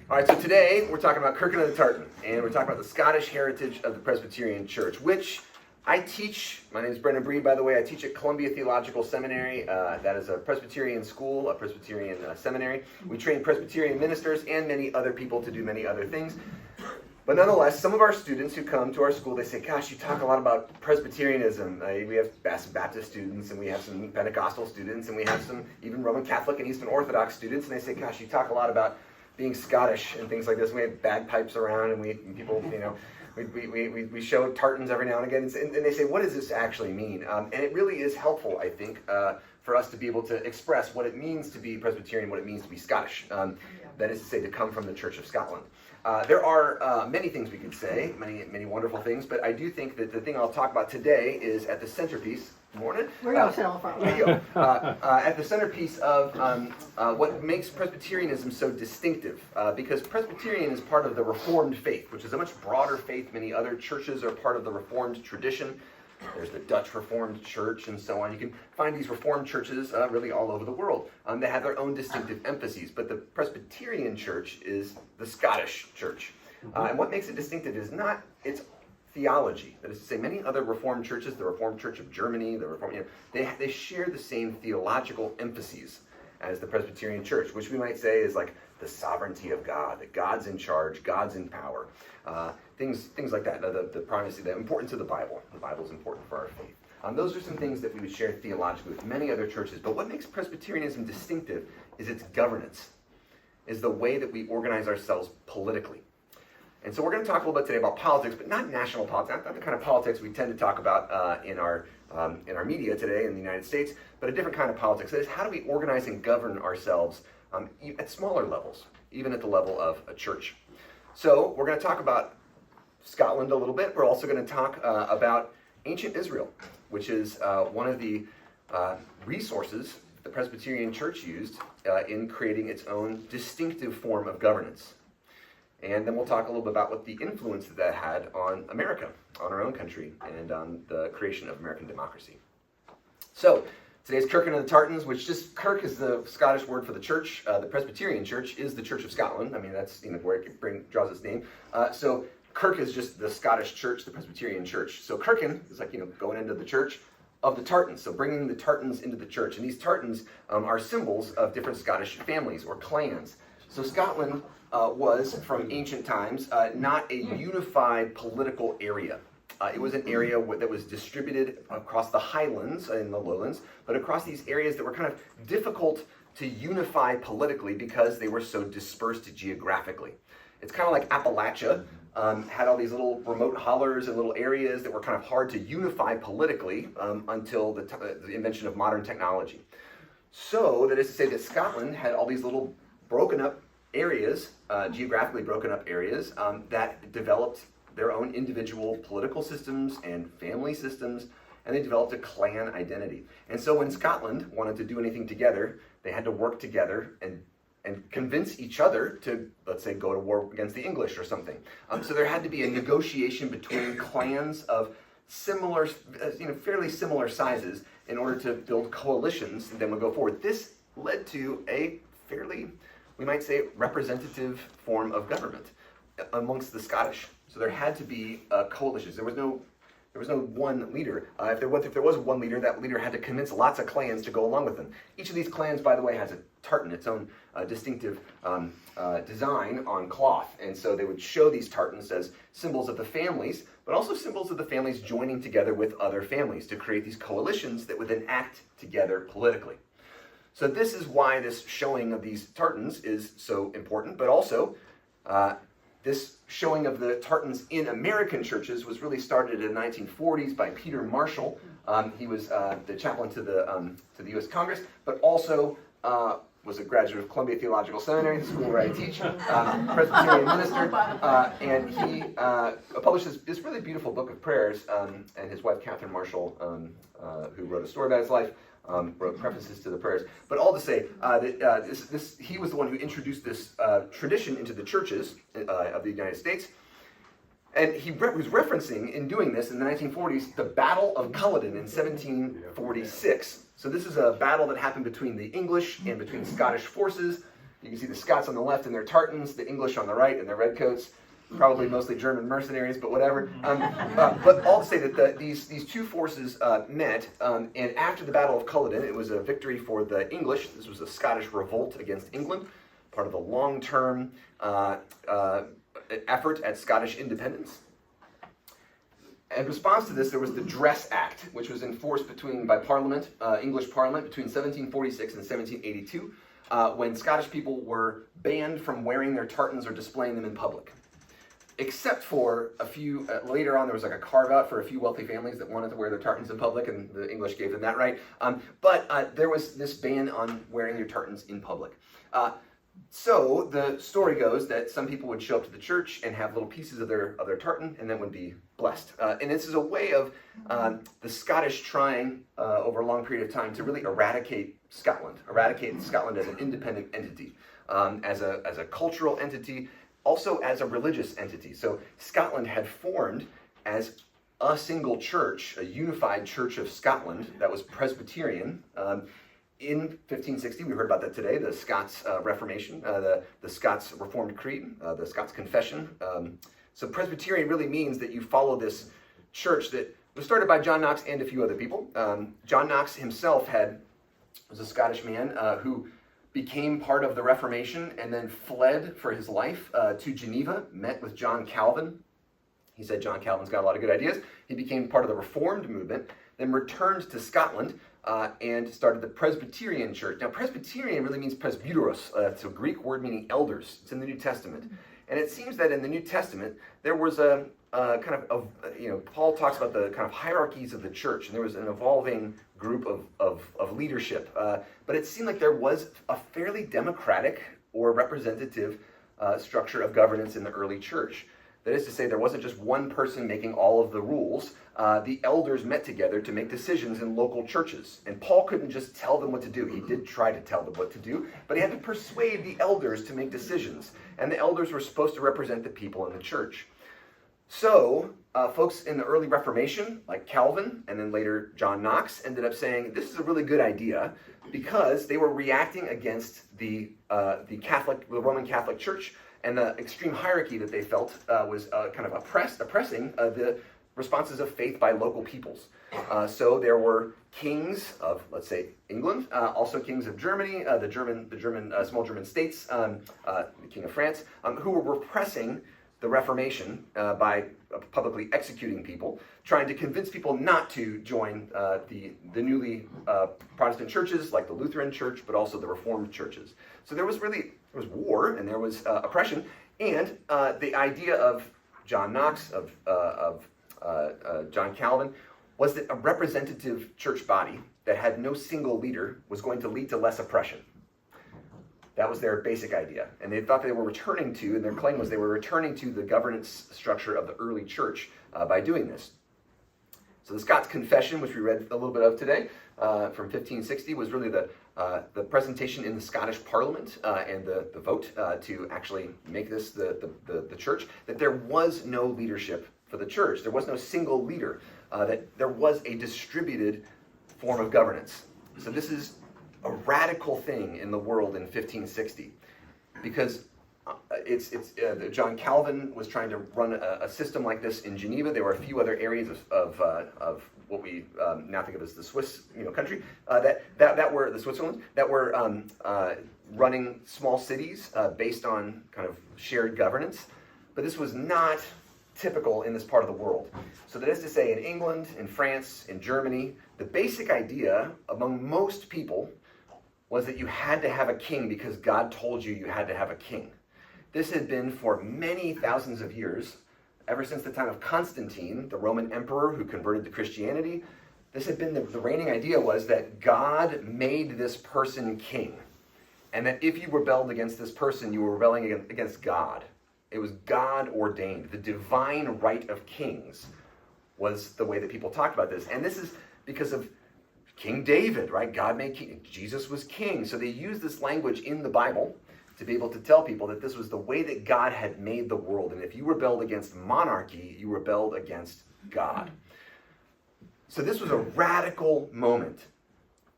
All right, so today we're talking about Kirkin of the Tartan, and we're talking about the Scottish heritage of the Presbyterian Church, which I teach. My name is Brennan Breed, by the way. I teach at Columbia Theological Seminary. That is a Presbyterian school, a Presbyterian seminary. We train Presbyterian ministers and many other people to do many other things. But nonetheless, some of our students who come to our school, they say, gosh, you talk a lot about Presbyterianism. We have Baptist students, and we have some Pentecostal students, and we have some even Roman Catholic and Eastern Orthodox students, and they say, gosh, you talk a lot about being Scottish and things like this. We have bagpipes around, and we show tartans every now and again, and they say, what does this actually mean? And it really is helpful, I think, for us to be able to express what it means to be Presbyterian, what it means to be Scottish. That is to say, to come from the Church of Scotland. There are many things we could say, many wonderful things, but I do think that the thing I'll talk about today is at the centerpiece. Morning. We're going to sit on the front. There you go. At the centerpiece of what makes Presbyterianism so distinctive, because Presbyterian is part of the Reformed faith, which is a much broader faith. Many other churches are part of the Reformed tradition. There's the Dutch Reformed Church and so on. You can find these Reformed churches really all over the world. They have their own distinctive emphases, but the Presbyterian Church is the Scottish Church. And what makes it distinctive is not its theology. That is to say, many other Reformed churches, the Reformed Church of Germany, the Reformed, they share the same theological emphases as the Presbyterian Church, which we might say is like the sovereignty of God, that God's in charge, God's in power, things like that. The primacy, the importance of the Bible. The Bible is important for our faith. Those are some things that we would share theologically with many other churches. But what makes Presbyterianism distinctive is its governance, is the way that we organize ourselves politically. And so we're going to talk a little bit today about politics, but not national politics, not the kind of politics we tend to talk about in our media today in the United States, but a different kind of politics. That is, how do we organize and govern ourselves at smaller levels, even at the level of a church? So we're going to talk about Scotland a little bit. We're also going to talk about ancient Israel, which is one of the resources the Presbyterian Church used in creating its own distinctive form of governance. And then we'll talk a little bit about what the influence that had on America, on our own country, and on the creation of American democracy. So, today's Kirkin of the Tartans, which just, Kirk is the Scottish word for the church. The Presbyterian Church is the Church of Scotland. I mean, that's where it draws its name. So, Kirk is just the Scottish church, the Presbyterian Church. So, Kirkin is like, going into the church of the Tartans. So, bringing the Tartans into the church. And these Tartans are symbols of different Scottish families or clans. So, Scotland was, from ancient times, not a unified political area. It was an area that was distributed across the highlands and the lowlands, but across these areas that were kind of difficult to unify politically because they were so dispersed geographically. It's kind of like Appalachia had all these little remote hollers and little areas that were kind of hard to unify politically until the invention of modern technology. So that is to say that Scotland had all these little broken up areas, geographically broken up areas, that developed their own individual political systems and family systems, and they developed a clan identity. And so when Scotland wanted to do anything together, they had to work together and convince each other to, let's say, go to war against the English or something. So there had to be a negotiation between clans of similar, fairly similar sizes in order to build coalitions that then would go forward. This led to a fairly, we might say, representative form of government amongst the Scottish. So there had to be coalitions. There was no one leader. If there was one leader, that leader had to convince lots of clans to go along with them. Each of these clans, by the way, has a tartan, its own distinctive design on cloth. And so they would show these tartans as symbols of the families, but also symbols of the families joining together with other families to create these coalitions that would then act together politically. So this is why this showing of these tartans is so important, but also this showing of the tartans in American churches was really started in the 1940s by Peter Marshall. He was the chaplain to the U.S. Congress, but also was a graduate of Columbia Theological Seminary, the school where I teach, Presbyterian minister, and he published this really beautiful book of prayers, and his wife, Catherine Marshall, who wrote a story about his life, wrote prefaces to the prayers. But all to say, he was the one who introduced this tradition into the churches of the United States. And he was referencing, in doing this in the 1940s, the Battle of Culloden in 1746. So this is a battle that happened between the English and between Scottish forces. You can see the Scots on the left in their tartans, the English on the right in their redcoats, probably mostly German mercenaries, but whatever. But all to say that these two forces met, and after the Battle of Culloden, it was a victory for the English. This was a Scottish revolt against England, part of the long-term effort at Scottish independence. In response to this, there was the Dress Act, which was enforced by Parliament, English Parliament, between 1746 and 1782, when Scottish people were banned from wearing their tartans or displaying them in public. Except for a few, later on there was like a carve-out for a few wealthy families that wanted to wear their tartans in public, and the English gave them that right. But there was this ban on wearing your tartans in public. So the story goes that some people would show up to the church and have little pieces of their tartan and then would be blessed. And this is a way of the Scottish trying over a long period of time to really eradicate Scotland as an independent entity, as a cultural entity, also as a religious entity. So Scotland had formed as a single church, a unified Church of Scotland that was Presbyterian. In 1560, we heard about that today, the Scots Reformation, the Scots Reformed Creed, the Scots Confession. So Presbyterian really means that you follow this church that was started by John Knox and a few other people. John Knox himself was a Scottish man who became part of the Reformation and then fled for his life to Geneva, met with John Calvin. He said John Calvin's got a lot of good ideas. He became part of the Reformed movement, then returned to Scotland and started the Presbyterian Church. Now, Presbyterian really means presbyteros. It's a Greek word meaning elders. It's in the New Testament. And it seems that in the New Testament, there was Paul talks about the kind of hierarchies of the church, and there was an evolving group of leadership. But it seemed like there was a fairly democratic or representative structure of governance in the early church. That is to say, there wasn't just one person making all of the rules. The elders met together to make decisions in local churches. And Paul couldn't just tell them what to do. He did try to tell them what to do, but he had to persuade the elders to make decisions. And the elders were supposed to represent the people in the church. So, folks in the early Reformation, like Calvin, and then later John Knox, ended up saying, this is a really good idea, because they were reacting against the Roman Catholic Church, and the extreme hierarchy that they felt was kind of oppressing the responses of faith by local peoples. So there were kings of, let's say, England, also kings of Germany, the small German states, the King of France, who were repressing the Reformation by publicly executing people, trying to convince people not to join the newly Protestant churches like the Lutheran Church, but also the Reformed churches. So there was war and there was oppression, and the idea of John Knox, of John Calvin, was that a representative church body that had no single leader was going to lead to less oppression. That was their basic idea. And they thought they were returning to, and their claim was they were returning to the governance structure of the early church by doing this. So the Scots Confession, which we read a little bit of today, from 1560, was really the presentation in the Scottish Parliament and the vote to actually make this the church, that there was no leadership for the church. There was no single leader, that there was a distributed form of governance. So this is a radical thing in the world in 1560, because John Calvin was trying to run a system like this in Geneva. There were a few other areas of what we now think of as the Swiss country that were the Switzerland that were running small cities based on kind of shared governance. But this was not typical in this part of the world. So that is to say, in England, in France, in Germany, the basic idea among most people was that you had to have a king because God told you had to have a king. This had been for many thousands of years, ever since the time of Constantine, the Roman emperor who converted to Christianity. This had been the reigning idea was that God made this person king. And that if you rebelled against this person, you were rebelling against God. It was God ordained. The divine right of kings was the way that people talked about this. And this is because of King David, right? God made king. Jesus was king. So they used this language in the Bible to be able to tell people that this was the way that God had made the world. And if you rebelled against monarchy, you rebelled against God. So this was a radical moment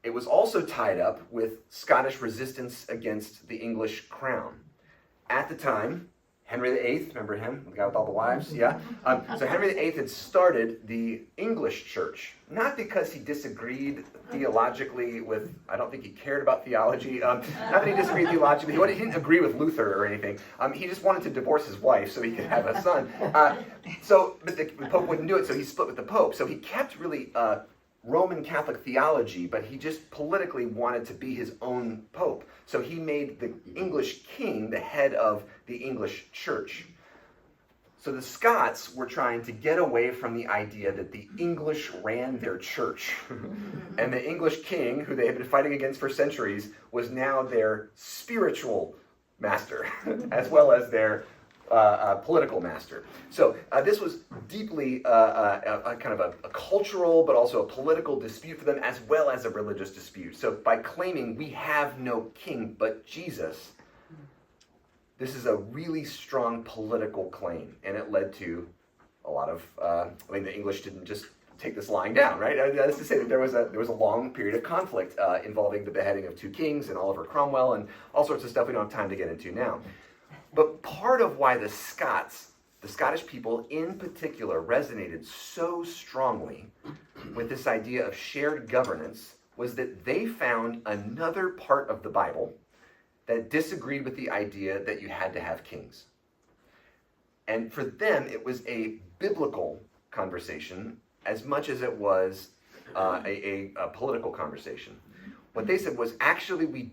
it was also tied up with Scottish resistance against the English crown. At the time, Henry VIII, remember him, the guy with all the wives? Yeah. So Henry VIII had started the English church, not because he disagreed theologically with, I don't think he cared about theology, not that he disagreed theologically, he didn't agree with Luther or anything. He just wanted to divorce his wife so he could have a son. But the Pope wouldn't do it, so he split with the Pope. So he kept really Roman Catholic theology, but he just politically wanted to be his own pope. So he made the English king the head of the English church. So the Scots were trying to get away from the idea that the English ran their church. And the English king, who they had been fighting against for centuries, was now their spiritual master, as well as their political master. So this was deeply a kind of a cultural, but also a political dispute for them, as well as a religious dispute. So by claiming we have no king but Jesus, this is a really strong political claim, and it led to a lot of, the English didn't just take this lying down, right? That is to say that there was a long period of conflict involving the beheading of two kings and Oliver Cromwell and all sorts of stuff we don't have time to get into now. But part of why the Scottish people in particular, resonated so strongly with this idea of shared governance was that they found another part of the Bible that disagreed with the idea that you had to have kings. And for them, it was a biblical conversation as much as it was a political conversation. What they said was, actually, we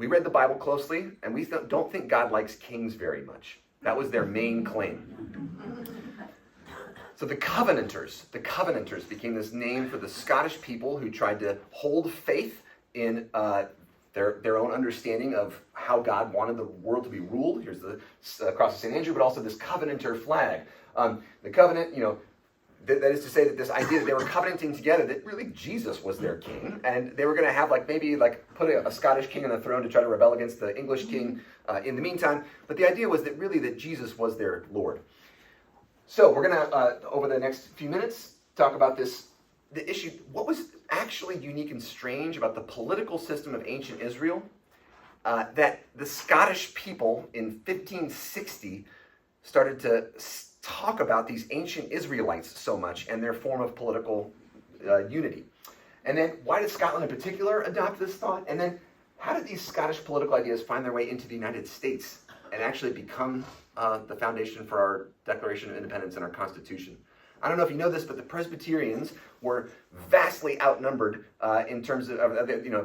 read the Bible closely, and we don't think God likes kings very much. That was their main claim. So the Covenanters became this name for the Scottish people who tried to hold faith in their own understanding of how God wanted the world to be ruled. Here's the cross of St. Andrew, but also this Covenanter flag. The covenant, that is to say that this idea that they were covenanting together, that really Jesus was their king, and they were going to have put a Scottish king on the throne to try to rebel against the English king in the meantime. But the idea was that Jesus was their Lord. So we're going to, over the next few minutes, talk about the issue. What was actually unique and strange about the political system of ancient Israel? That the Scottish people in 1560 started to talk about these ancient Israelites so much and their form of political unity. And then why did Scotland in particular adopt this thought? And then how did these Scottish political ideas find their way into the United States and actually become the foundation for our Declaration of Independence and our Constitution? I don't know if you know this, but the Presbyterians were vastly outnumbered in terms of,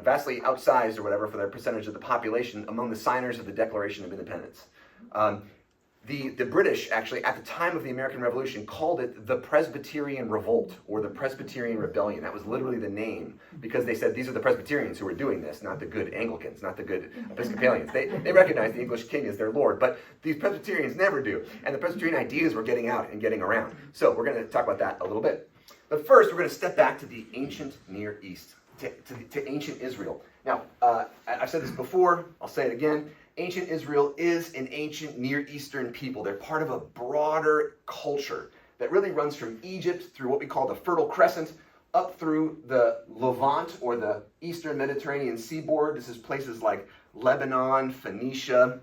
vastly outsized or whatever for their percentage of the population among the signers of the Declaration of Independence. The British, actually, at the time of the American Revolution, called it the Presbyterian Revolt, or the Presbyterian Rebellion. That was literally the name, because they said these are the Presbyterians who are doing this, not the good Anglicans, not the good Episcopalians. They recognize the English king as their lord, but these Presbyterians never do. And the Presbyterian ideas were getting out and getting around. So we're going to talk about that a little bit. But first, we're going to step back to the ancient Near East, to ancient Israel. Now, I've said this before, I'll say it again. Ancient Israel is an ancient Near Eastern people. They're part of a broader culture that really runs from Egypt through what we call the Fertile Crescent up through the Levant, or the Eastern Mediterranean seaboard. This is places like Lebanon, Phoenicia,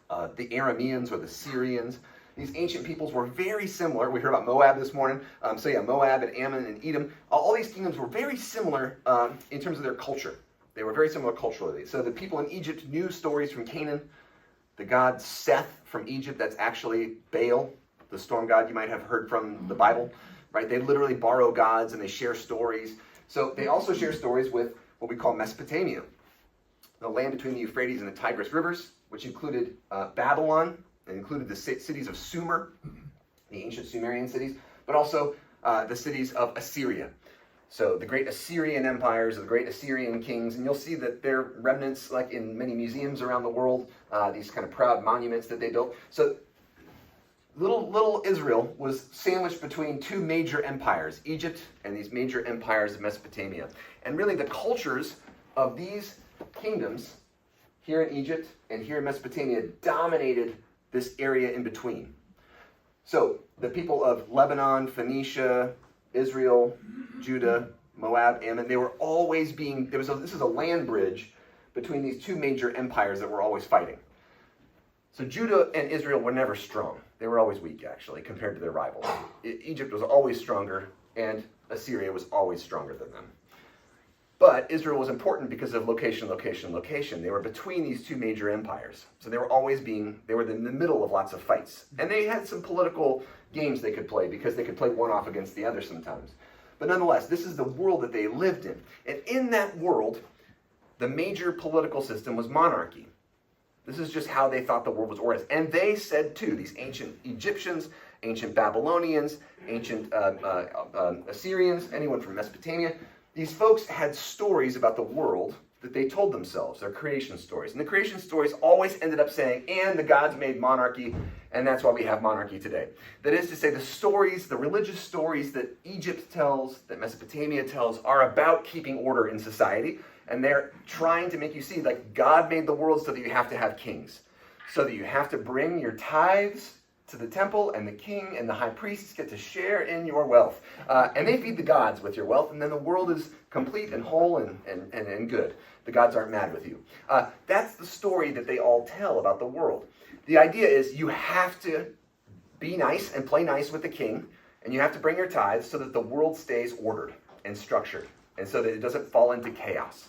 the Arameans or the Syrians. These ancient peoples were very similar. We heard about Moab this morning. Moab and Ammon and Edom. All these kingdoms were very similar in terms of their culture. They were very similar culturally. So the people in Egypt knew stories from Canaan. The god Seth from Egypt, that's actually Baal, the storm god you might have heard from the Bible, right? They literally borrow gods and they share stories. So they also share stories with what we call Mesopotamia, the land between the Euphrates and the Tigris rivers, which included Babylon, and included the cities of Sumer, the ancient Sumerian cities, but also the cities of Assyria. So the great Assyrian empires, the great Assyrian kings, and you'll see that they're remnants, like in many museums around the world, these kind of proud monuments that they built. So little Israel was sandwiched between two major empires, Egypt and these major empires of Mesopotamia. And really the cultures of these kingdoms here in Egypt and here in Mesopotamia dominated this area in between. So the people of Lebanon, Phoenicia, Israel, Judah, Moab, Ammon, they were always being, this is a land bridge between these two major empires that were always fighting. So Judah and Israel were never strong. They were always weak, actually, compared to their rivals. Egypt was always stronger, and Assyria was always stronger than them. But Israel was important because of location. They were between these two major empires. So they were in the middle of lots of fights. And they had some political games they could play because they could play one off against the other sometimes. But nonetheless, this is the world that they lived in. And in that world, the major political system was monarchy. This is just how they thought the world was organized. And they said too, these ancient Egyptians, ancient Babylonians, ancient Assyrians, anyone from Mesopotamia, these folks had stories about the world that they told themselves, their creation stories. And the creation stories always ended up saying, and the gods made monarchy, and that's why we have monarchy today. That is to say, the stories, the religious stories that Egypt tells, that Mesopotamia tells, are about keeping order in society. And they're trying to make you see, like, God made the world so that you have to have kings. So that you have to bring your tithes to the temple, and the king and the high priests get to share in your wealth. And they feed the gods with your wealth, and then the world is complete and whole and good. The gods aren't mad with you. That's the story that they all tell about the world. The idea is you have to be nice and play nice with the king, and you have to bring your tithes so that the world stays ordered and structured, and so that it doesn't fall into chaos.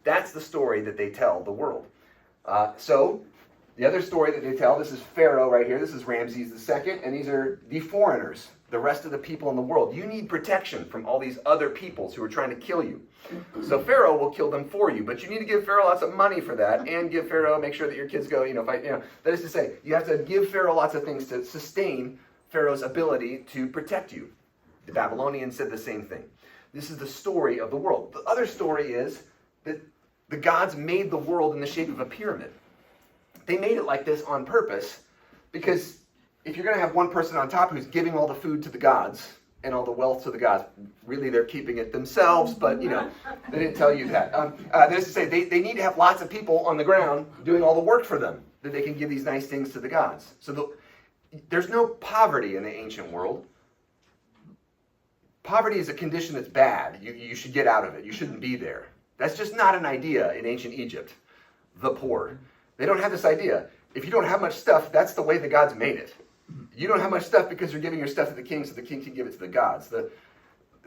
That's the story that they tell the world. So the other story that they tell, this is Pharaoh right here, this is Ramses II, and these are the foreigners, the rest of the people in the world. You need protection from all these other peoples who are trying to kill you. So Pharaoh will kill them for you, but you need to give Pharaoh lots of money for that, and give Pharaoh, make sure that your kids go, fight, That is to say, you have to give Pharaoh lots of things to sustain Pharaoh's ability to protect you. The Babylonians said the same thing. This is the story of the world. The other story is that the gods made the world in the shape of a pyramid. They made it like this on purpose because if you're going to have one person on top who's giving all the food to the gods and all the wealth to the gods, really they're keeping it themselves, but they didn't tell you that. That is to say, they need to have lots of people on the ground doing all the work for them, that they can give these nice things to the gods. So there's no poverty in the ancient world. Poverty is a condition that's bad. You should get out of it. You shouldn't be there. That's just not an idea in ancient Egypt. The poor. They don't have this idea. If you don't have much stuff, that's the way the gods made it. You don't have much stuff because you're giving your stuff to the king so the king can give it to the gods.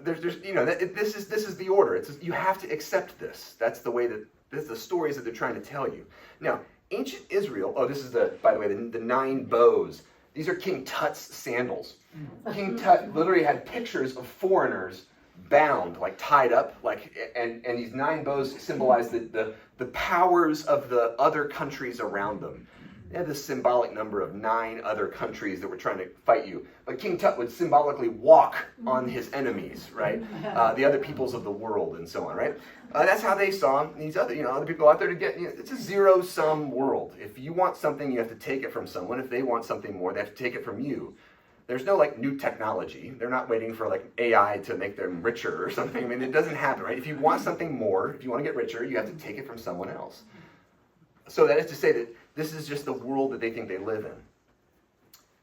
This is the order. You have to accept this. That's the way this is the stories that they're trying to tell you. Now, ancient Israel, this is by the way, the 9 bows. These are King Tut's sandals. King Tut literally had pictures of foreigners bound, like tied up, and these 9 bows symbolize the powers of the other countries around them. They had this symbolic number of 9 other countries that were trying to fight you. But King Tut would symbolically walk on his enemies, right? The other peoples of the world and so on, right? That's how they saw these other people out there to get, it's a zero-sum world. If you want something, you have to take it from someone. If they want something more, they have to take it from you. There's no new technology. They're not waiting for AI to make them richer or something. I mean, it doesn't happen, right? If you want something more, if you want to get richer, you have to take it from someone else. So that is to say that this is just the world that they think they live in.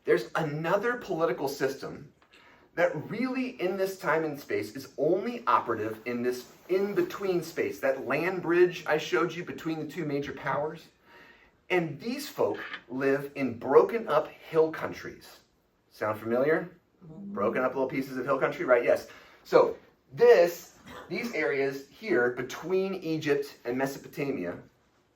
There's another political system that really in this time and space is only operative in this in-between space, that land bridge I showed you between the two major powers. And these folk live in broken up hill countries. Sound familiar? Broken up little pieces of hill country, right? Yes. So these areas here between Egypt and Mesopotamia,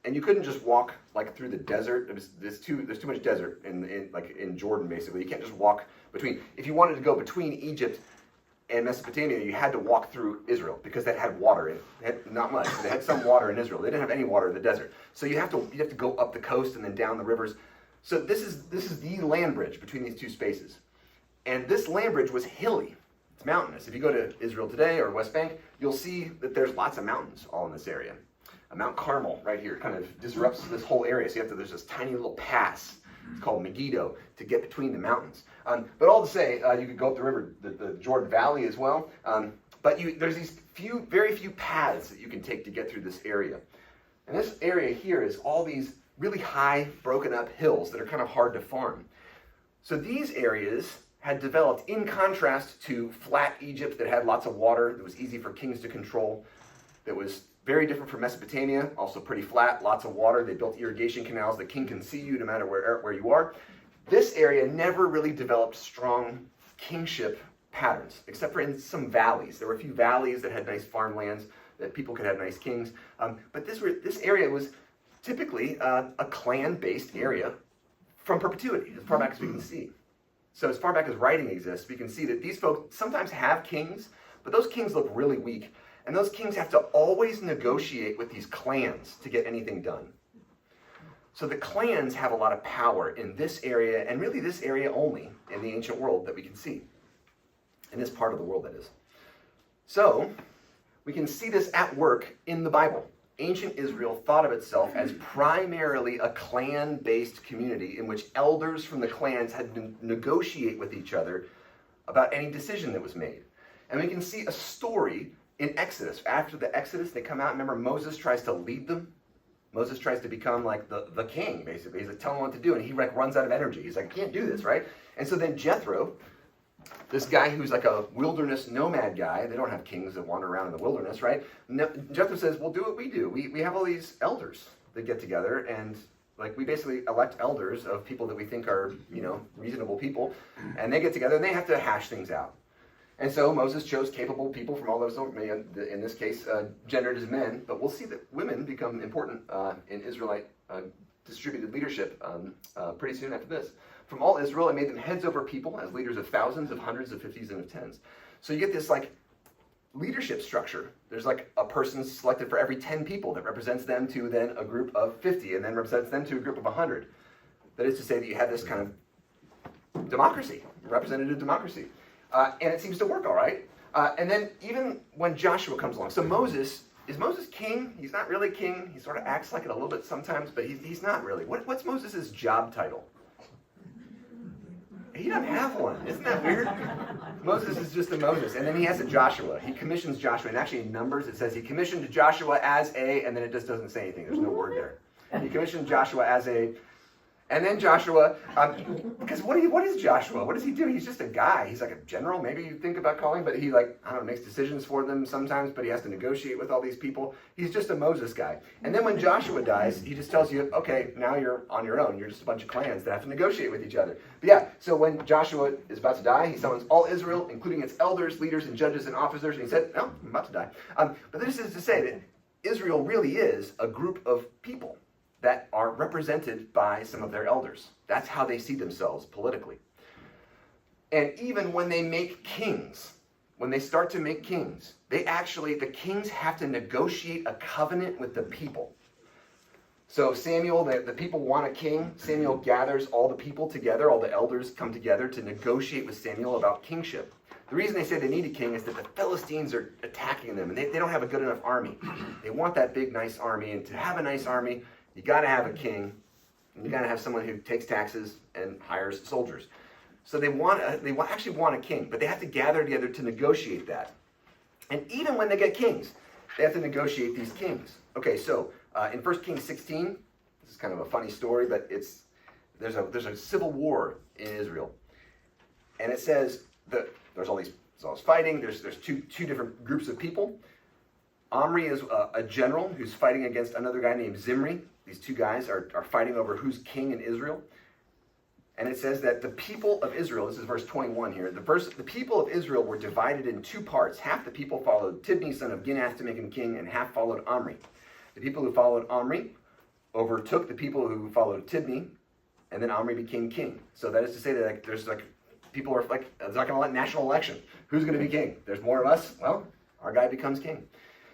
and you couldn't just walk through the desert. There's too much desert in Jordan, basically. You can't just walk between. If you wanted to go between Egypt and Mesopotamia, you had to walk through Israel because that had water in it. It had not much. They had some water in Israel. They didn't have any water in the desert. So you have to go up the coast and then down the rivers. So this is the land bridge between these two spaces. And this land bridge was hilly. It's mountainous. If you go to Israel today or West Bank, you'll see that there's lots of mountains all in this area. Mount Carmel right here kind of disrupts this whole area. So there's this tiny little pass. It's called Megiddo to get between the mountains. But all to say, you could go up the river, the Jordan Valley as well. But there's these very few paths that you can take to get through this area. And this area here is all these really high, broken up hills that are kind of hard to farm. So these areas had developed in contrast to flat Egypt that had lots of water, that was easy for kings to control, that was very different from Mesopotamia, also pretty flat, lots of water. They built irrigation canals. The king can see you no matter where you are. This area never really developed strong kingship patterns, except for in some valleys. There were a few valleys that had nice farmlands that people could have nice kings. But this area was typically a clan-based area from perpetuity, as far back as we can see. So as far back as writing exists, we can see that these folks sometimes have kings, but those kings look really weak. And those kings have to always negotiate with these clans to get anything done. So the clans have a lot of power in this area, and really this area only in the ancient world that we can see. In this part of the world, that is. So we can see this at work in the Bible. Ancient Israel thought of itself as primarily a clan-based community in which elders from the clans had to negotiate with each other about any decision that was made. And we can see a story in Exodus. After the Exodus, they come out. Remember, Moses tries to lead them. Moses tries to become like the king, basically. He's like, tell him what to do, and he like runs out of energy. He's like, I can't do this, right? And so then Jethro, this guy who's like a wilderness nomad guy, they don't have kings that wander around in the wilderness, right? Jethro says, well, do what we do. We have all these elders that get together, and like we basically elect elders of people that we think are, reasonable people, and they get together and they have to hash things out. And so Moses chose capable people from all those, in this case, gendered as men, but we'll see that women become important in Israelite distributed leadership pretty soon after this. From all Israel, it made them heads over people as leaders of thousands, of hundreds, of fifties, and of tens. So you get this like leadership structure. There's like a person selected for every 10 people that represents them to then a group of 50, and then represents them to a group of 100. That is to say that you have this kind of democracy, representative democracy. And it seems to work all right. And then even when Joshua comes along, so is Moses king? He's not really king. He sort of acts like it a little bit sometimes, but he's not really. What's Moses' job title? He doesn't have one. Isn't that weird? Moses is just a Moses. And then he has a Joshua. He commissions Joshua. And actually in Numbers it says he commissioned Joshua as a, and then it just doesn't say anything. There's no word there. He commissioned Joshua as a, and then Joshua, because what is Joshua? What does he do? He's just a guy. He's like a general, maybe you think about calling, but he makes decisions for them sometimes, but he has to negotiate with all these people. He's just a Moses guy. And then when Joshua dies, he just tells you, okay, now you're on your own. You're just a bunch of clans that have to negotiate with each other. But yeah, so when Joshua is about to die, he summons all Israel, including its elders, leaders, and judges and officers, and he said, no, I'm about to die. But this is to say that Israel really is a group of people that are represented by some of their elders. That's how they see themselves politically. And even when they make kings, when they start to make kings, the kings have to negotiate a covenant with the people. So Samuel, the people want a king. Samuel gathers all the people together, all the elders come together to negotiate with Samuel about kingship. The reason they say they need a king is that the Philistines are attacking them, and they don't have a good enough army. They want that big, nice army, and to have a nice army, you got to have a king, and you got to have someone who takes taxes and hires soldiers. So they actually want a king, but they have to gather together to negotiate that. And even when they get kings, they have to negotiate these kings. Okay, so in 1 Kings 16, this is kind of a funny story, but there's a civil war in Israel, and it says that there's all this fighting. There's two different groups of people. Omri is a general who's fighting against another guy named Zimri. These two guys are fighting over who's king in Israel. And it says that the people of Israel, this is verse 21 here, the people of Israel were divided in two parts. Half the people followed Tibni, son of Ginath, to make him king, and half followed Omri. The people who followed Omri overtook the people who followed Tibni, and then Omri became king. So that is to say that people are like, it's not going to let national election. Who's going to be king? There's more of us. Well, our guy becomes king.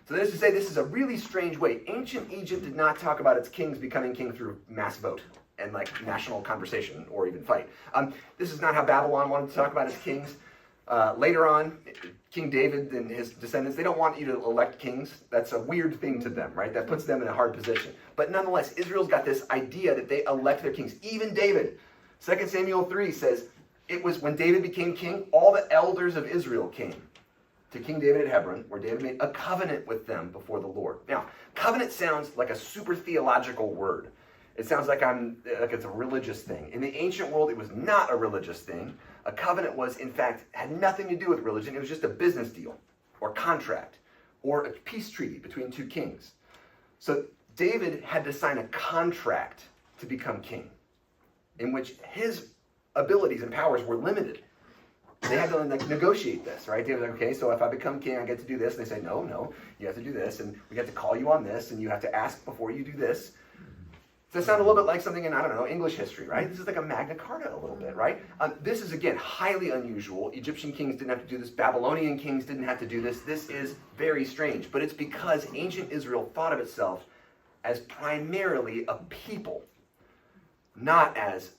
So that is to say, this is a really strange way. Ancient Egypt did not talk about its kings becoming king through mass vote and like national conversation or even fight. This is not how Babylon wanted to talk about its kings. Later on, King David and his descendants, they don't want you to elect kings. That's a weird thing to them, right? That puts them in a hard position. But nonetheless, Israel's got this idea that they elect their kings. Even David. 2 Samuel 3 says, it was when David became king, all the elders of Israel came to King David at Hebron, where David made a covenant with them before the Lord. Now, covenant sounds like a super theological word. It sounds like it's a religious thing. In the ancient world, it was not a religious thing. A covenant was, in fact, had nothing to do with religion. It was just a business deal or contract or a peace treaty between two kings. So David had to sign a contract to become king, in which his abilities and powers were limited. They had to negotiate this, right? David was like, okay, so if I become king, I get to do this. And they say, no, you have to do this, and we get to call you on this, and you have to ask before you do this. Does that sound a little bit like something in, English history, right? This is like a Magna Carta a little bit, right? This is, again, highly unusual. Egyptian kings didn't have to do this. Babylonian kings didn't have to do this. This is very strange, but it's because ancient Israel thought of itself as primarily a people, not as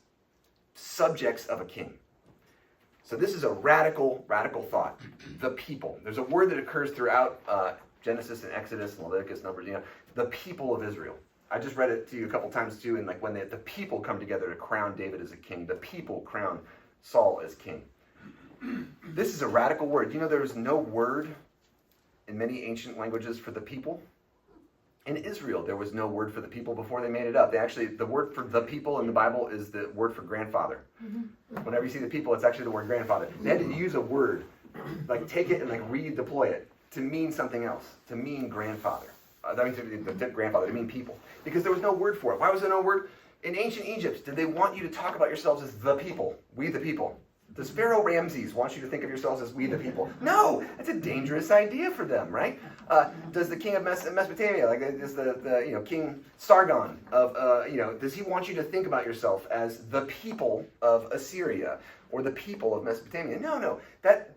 subjects of a king. So this is a radical thought. The people. There's a word that occurs throughout Genesis and Exodus and Leviticus, Numbers, the people of Israel. I just read it to you a couple times too, and when the people come together to crown David as a king, the people crown Saul as king. This is a radical word. There was no word in many ancient languages for the people. In Israel, there was no word for the people before they made it up. The word for the people in the Bible is the word for grandfather. Whenever you see the people, it's actually the word grandfather. They had to use a word, take it and redeploy it to mean something else, to mean grandfather. That means grandfather, to mean people. Because there was no word for it. Why was there no word? In ancient Egypt, did they want you to talk about yourselves as the people? We the people. Does Pharaoh Ramses want you to think of yourselves as we the people? No! That's a dangerous idea for them, right? Does the king of Mesopotamia, does the King Sargon of, does he want you to think about yourself as the people of Assyria or the people of Mesopotamia? No.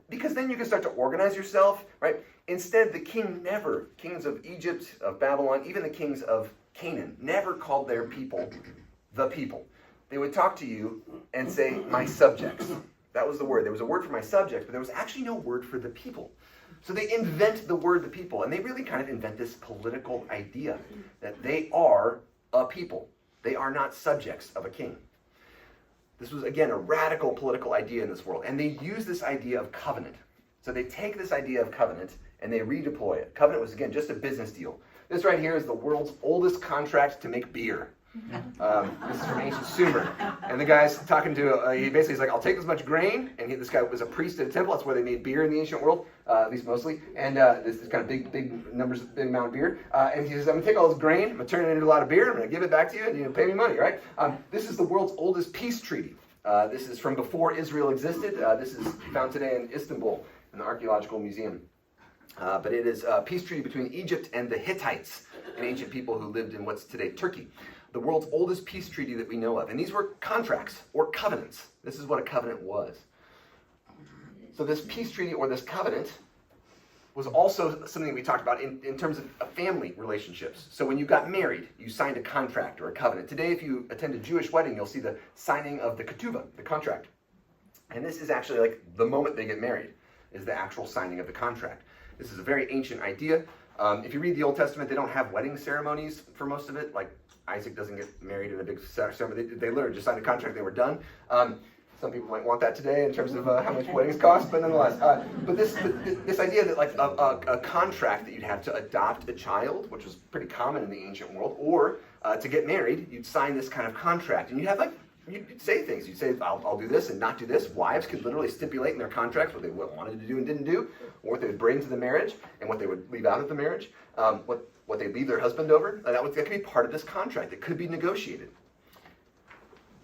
Because then you can start to organize yourself, right? Instead, kings of Egypt, of Babylon, even the kings of Canaan, never called their people the people. They would talk to you and say, my subjects. That was the word. There was a word for my subjects, but there was actually no word for the people. So they invent the word the people, and they really kind of invent this political idea that they are a people. They are not subjects of a king. This was, again, a radical political idea in this world, and they use this idea of covenant. So they take this idea of covenant, and they redeploy it. Covenant was, again, just a business deal. This right here is the world's oldest contract to make beer. This is from ancient Sumer. And the guy's talking to, he basically is like, I'll take this much grain. And this guy was a priest at a temple. That's where they made beer in the ancient world, at least mostly. And this kind of big amount of beer. And he says, I'm going to take all this grain, I'm going to turn it into a lot of beer, I'm going to give it back to you, and pay me money, right? This is the world's oldest peace treaty. This is from before Israel existed. This is found today in Istanbul, in the Archaeological Museum. But it is a peace treaty between Egypt and the Hittites, an ancient people who lived in what's today Turkey. The world's oldest peace treaty that we know of. And these were contracts or covenants. This is what a covenant was. So this peace treaty or this covenant was also something that we talked about in terms of family relationships. So when you got married, you signed a contract or a covenant. Today, if you attend a Jewish wedding, you'll see the signing of the ketubah, the contract. And this is actually the moment they get married, is the actual signing of the contract. This is a very ancient idea. If you read the Old Testament, they don't have wedding ceremonies for most of it. Isaac doesn't get married in a big ceremony. They literally just signed a contract, they were done. Some people might want that today in terms of how much weddings cost, but nonetheless. But this idea that a contract that you'd have to adopt a child, which was pretty common in the ancient world, or to get married, you'd sign this kind of contract. And you'd have you'd say things. You'd say, I'll do this and not do this. Wives could literally stipulate in their contracts what they wanted to do and didn't do, or what they would bring to the marriage, and what they would leave out of the marriage, what they'd leave their husband over. That could be part of this contract. It could be negotiated.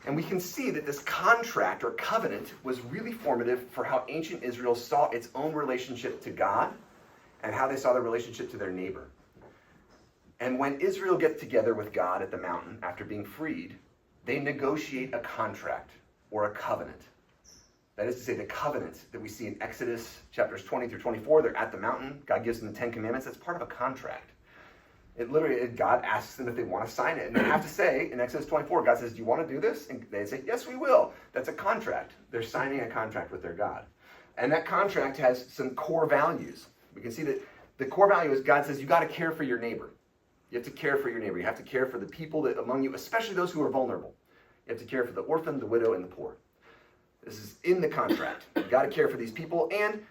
And we can see that this contract or covenant was really formative for how ancient Israel saw its own relationship to God and how they saw their relationship to their neighbor. And when Israel gets together with God at the mountain after being freed, they negotiate a contract or a covenant. That is to say, the covenant that we see in Exodus chapters 20 through 24, they're at the mountain. God gives them the 10 Commandments. That's part of a contract. God asks them if they want to sign it. And they have to say, in Exodus 24, God says, do you want to do this? And they say, yes, we will. That's a contract. They're signing a contract with their God. And that contract has some core values. We can see that the core value is God says, you got to care for your neighbor. You have to care for your neighbor. You have to care for the people that among you, especially those who are vulnerable. You have to care for the orphan, the widow, and the poor. This is in the contract. You got to care for these people, and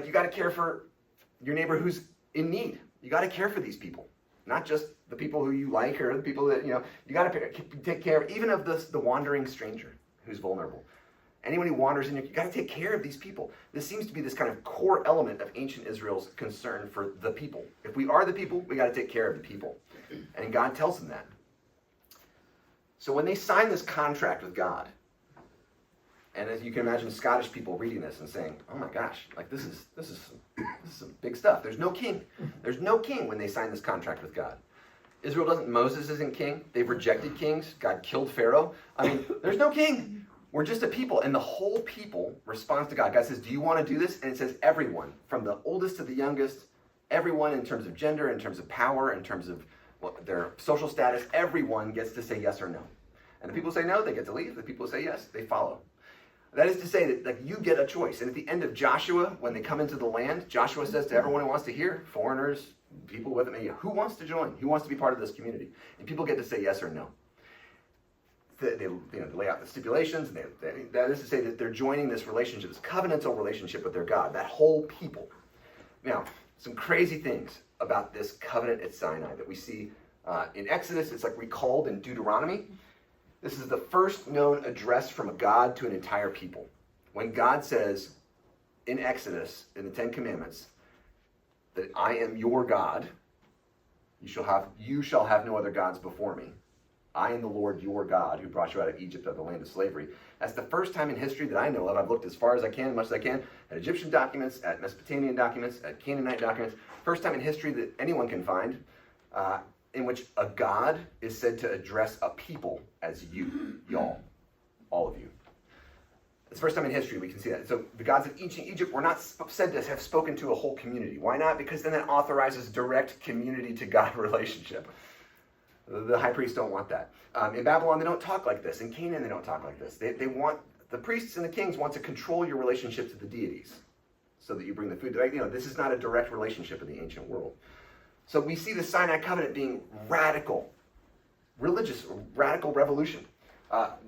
you got to care for your neighbor who's in need. You got to care for these people. not just the people who you like or the people that, you got to take care of, even of the wandering stranger who's vulnerable. Anyone who wanders in, you got to take care of these people. This seems to be this kind of core element of ancient Israel's concern for the people. If we are the people, we got to take care of the people. And God tells them that. So when they sign this contract with God, and as you can imagine Scottish people reading this and saying, oh my gosh, like this is some big stuff. There's no king. There's no king when they sign this contract with God. Moses isn't king. They've rejected kings. God killed Pharaoh. I mean, there's no king. We're just a people, and the whole people responds to God. God says, do you want to do this? And it says everyone, from the oldest to the youngest, everyone in terms of gender, in terms of power, in terms of their social status, everyone gets to say yes or no. And the people say no, they get to leave. The people say yes, they follow. That is to say that you get a choice. And at the end of Joshua, when they come into the land, Joshua says to everyone who wants to hear, foreigners, people with them, who wants to join? Who wants to be part of this community? And people get to say yes or no. They lay out the stipulations. That is to say that they're joining this relationship, this covenantal relationship with their God, that whole people. Now, some crazy things about this covenant at Sinai that we see in Exodus. It's like recalled in Deuteronomy. This is the first known address from a God to an entire people. When God says in Exodus, in the Ten Commandments, that I am your God, you shall have no other gods before me. I am the Lord your God who brought you out of Egypt, out of the land of slavery. That's the first time in history that I know of. I've looked as far as I can, as much as I can, at Egyptian documents, at Mesopotamian documents, at Canaanite documents. First time in history that anyone can find in which a God is said to address a people as you, y'all, all of you. It's the first time in history we can see that. So the gods of ancient Egypt were not said to have spoken to a whole community. Why not? Because then that authorizes direct community to God relationship. The high priests don't want that. In Babylon, they don't talk like this. In Canaan, they don't talk like this. They want, the priests and the kings want to control your relationship to the deities so that you bring the food. This is not a direct relationship in the ancient world. So we see the Sinai covenant being radical, religious, radical revolution.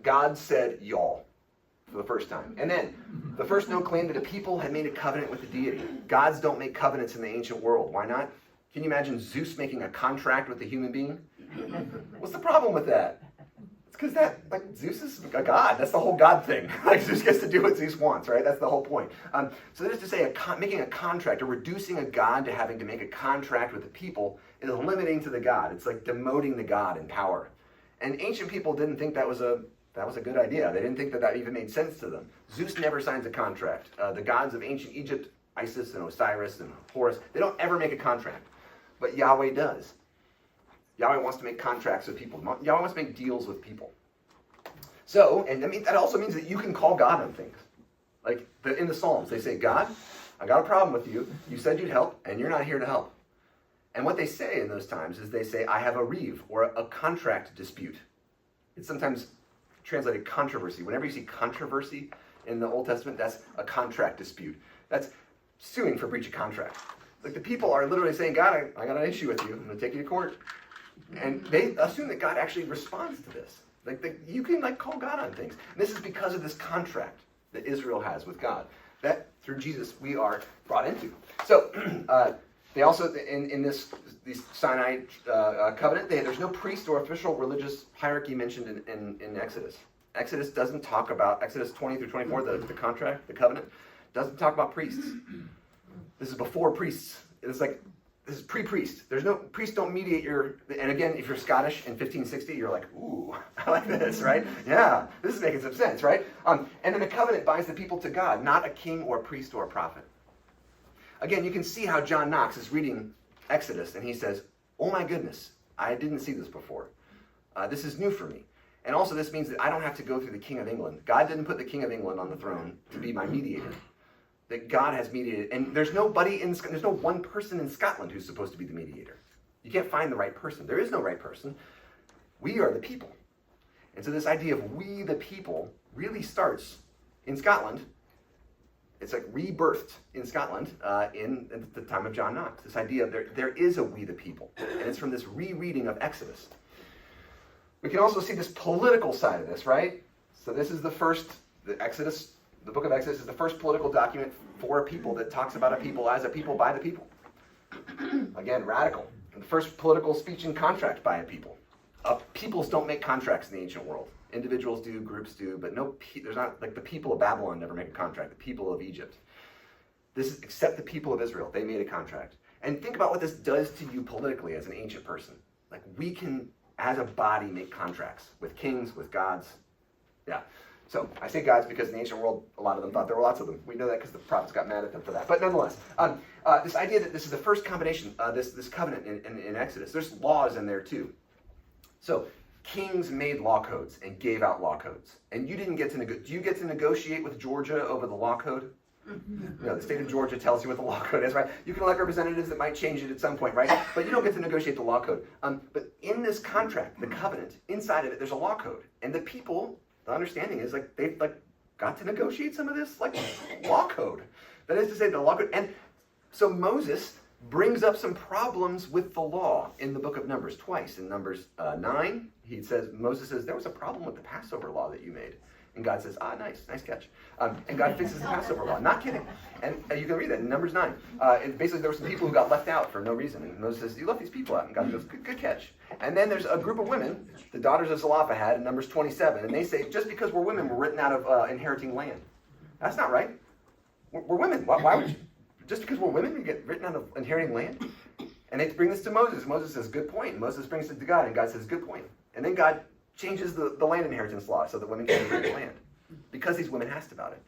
God said, y'all, for the first time. And then, the first known claim that a people had made a covenant with the deity. Gods don't make covenants in the ancient world. Why not? Can you imagine Zeus making a contract with a human being? What's the problem with that? It's because Zeus is a god. That's the whole God thing. Zeus gets to do what Zeus wants, right? That's the whole point. So that is to say, making a contract or reducing a god to having to make a contract with the people is limiting to the god. It's like demoting the god in power. And ancient people didn't think that was a good idea. They didn't think that even made sense to them. Zeus never signs a contract. The gods of ancient Egypt, Isis and Osiris and Horus, they don't ever make a contract. But Yahweh does. Yahweh wants to make contracts with people. Yahweh wants to make deals with people. So, and that also means that you can call God on things. Like in the Psalms, they say, God, I got a problem with you. You said you'd help, and you're not here to help. And what they say in those times is they say, I have a reeve, or a contract dispute. It's sometimes translated controversy. Whenever you see controversy in the Old Testament, that's a contract dispute. That's suing for breach of contract. Like the people are literally saying, God, I got an issue with you. I'm going to take you to court. And they assume that God actually responds to this. You can call God on things. And this is because of this contract that Israel has with God that through Jesus we are brought into. So they also in this Sinai covenant, there's no priest or official religious hierarchy mentioned in Exodus. Exodus doesn't talk about Exodus 20 through 24, the contract, the covenant, doesn't talk about priests. This is before priests. This is pre-priest. There's no, priests don't mediate and again, if you're Scottish in 1560, you're like, ooh, I like this, right? Yeah, this is making some sense, right? And then the covenant binds the people to God, not a king or a priest or a prophet. Again, you can see how John Knox is reading Exodus, and he says, oh my goodness, I didn't see this before. This is new for me. And also this means that I don't have to go through the King of England. God didn't put the King of England on the throne to be my mediator. That God has mediated, and there's no one person in Scotland who's supposed to be the mediator. You can't find the right person. There is no right person. We are the people. And so this idea of we the people really starts in Scotland. It's like rebirthed in Scotland in the time of John Knox. This idea of there is a we the people. And it's from this rereading of Exodus. We can also see this political side of this, right? So this is the Exodus. The book of Exodus is the first political document for a people that talks about a people as a people by the people. Again, radical. The first political speech and contract by a people. Peoples don't make contracts in the ancient world. Individuals do, groups do, but there's not, like the people of Babylon never make a contract, the people of Egypt. Except the people of Israel, they made a contract. And think about what this does to you politically as an ancient person. Like we can, as a body, make contracts with kings, with gods. Yeah. So I say gods because in the ancient world, a lot of them thought there were lots of them. We know that because the prophets got mad at them for that. But nonetheless, this idea that this is the first combination, this covenant in Exodus, there's laws in there too. So kings made law codes and gave out law codes. And you didn't get to do you get to negotiate with Georgia over the law code? No, the state of Georgia tells you what the law code is, right? You can elect representatives that might change it at some point, right? But you don't get to negotiate the law code. But in this contract, the covenant, inside of it, there's a law code. And the people, the understanding is they've got to negotiate some of this law code. That is to say, the law code. And so Moses brings up some problems with the law in the book of Numbers twice. In Numbers 9, Moses says, there was a problem with the Passover law that you made. And God says, nice catch. And God fixes the Passover law. Not kidding. And you can read that in Numbers 9. And basically, there were some people who got left out for no reason. And Moses says, you left these people out. And God goes, good catch. And then there's a group of women, the daughters of Zelophehad in Numbers 27. And they say, just because we're women, we're written out of inheriting land. That's not right. We're women. Why would you? Just because we're women, we get written out of inheriting land? And they bring this to Moses. Moses says, good point. And Moses brings it to God. And God says, good point. And then God changes the land inheritance law so that women can inherit land because these women asked about it.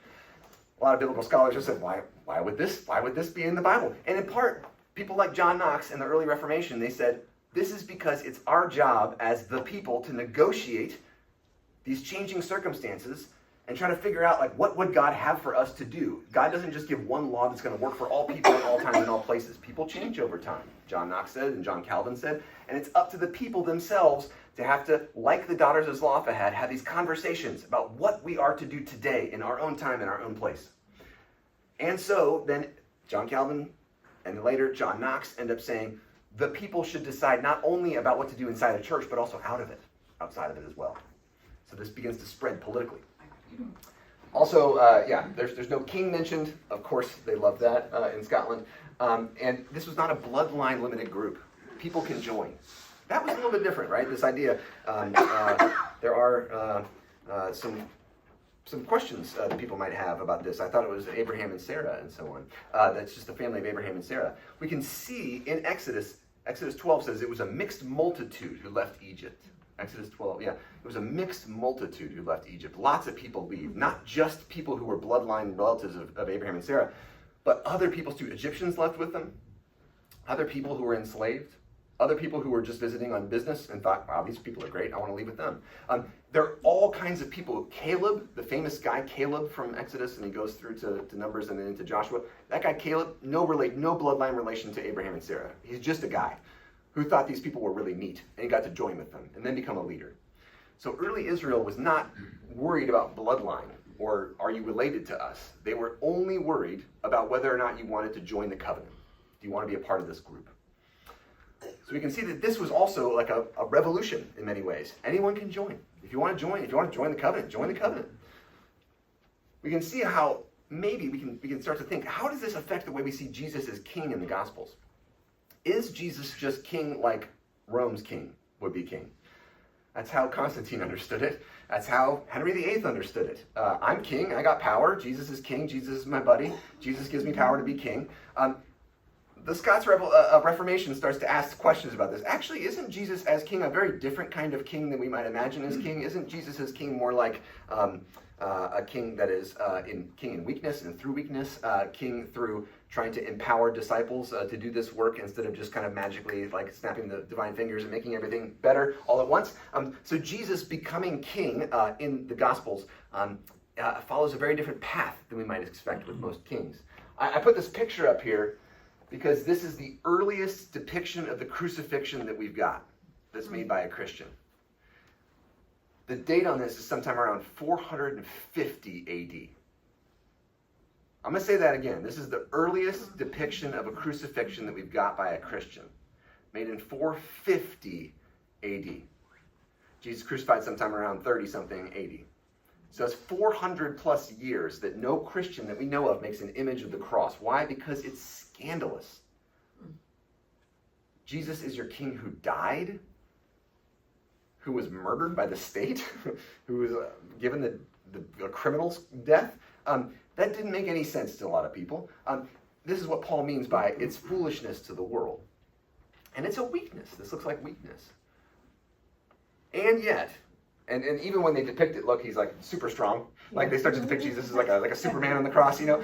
A lot of biblical scholars have said, why would this be in the Bible? And in part, people like John Knox in the early Reformation, they said, this is because it's our job as the people to negotiate these changing circumstances and try to figure out what would God have for us to do. God doesn't just give one law that's going to work for all people at all times and all places. People change over time. John Knox said and John Calvin said, and it's up to the people themselves to have to, like the daughters of Zelophehad, have these conversations about what we are to do today in our own time, in our own place. And so then John Calvin and later John Knox end up saying the people should decide not only about what to do inside a church, but also outside of it as well. So this begins to spread politically. Also, there's no king mentioned. Of course, they love that in Scotland. And this was not a bloodline limited group. People can join. That was a little bit different, right? This idea, there are some questions that people might have about this. I thought it was Abraham and Sarah and so on. That's just the family of Abraham and Sarah. We can see in Exodus 12 says it was a mixed multitude who left Egypt. Exodus 12, it was a mixed multitude who left Egypt. Lots of people leave, not just people who were bloodline relatives of Abraham and Sarah, but other peoples too. Egyptians left with them, other people who were enslaved, other people who were just visiting on business and thought, wow, these people are great, I want to leave with them. There are all kinds of people. Caleb, the famous guy Caleb from Exodus, and he goes through to Numbers and then into Joshua. That guy Caleb, no bloodline relation to Abraham and Sarah. He's just a guy who thought these people were really neat, and he got to join with them and then become a leader. So early Israel was not worried about bloodline or are you related to us. They were only worried about whether or not you wanted to join the covenant. Do you want to be a part of this group? So we can see that this was also like a revolution in many ways. Anyone can join. If you want to join the covenant, join the covenant. We can see how maybe we can start to think, how does this affect the way we see Jesus as king in the Gospels? Is Jesus just king like Rome's king would be king? That's how Constantine understood it. That's how Henry VIII understood it. I'm king, I got power. Jesus is king, Jesus is my buddy. Jesus gives me power to be king. The Scots Reformation starts to ask questions about this. Actually, isn't Jesus as king a very different kind of king than we might imagine as king? Isn't Jesus as king more like a king that is king in weakness and through weakness, king through trying to empower disciples to do this work instead of just kind of magically snapping the divine fingers and making everything better all at once? So Jesus becoming king in the Gospels follows a very different path than we might expect with most kings. I put this picture up here because this is the earliest depiction of the crucifixion that we've got that's made by a Christian. The date on this is sometime around 450 AD. I'm going to say that again. This is the earliest depiction of a crucifixion that we've got by a Christian, made in 450 AD. Jesus crucified sometime around 30-something AD. So it's 400 plus years that no Christian that we know of makes an image of the cross. Why? Because it's scandalous. Jesus is your king who died, who was murdered by the state, who was given the criminal's death. That didn't make any sense to a lot of people. This is what Paul means by it's foolishness to the world. And it's a weakness. This looks like weakness. And yet, and even when they depict it, look, he's like super strong. Like they start to depict Jesus as like a Superman on the cross, you know.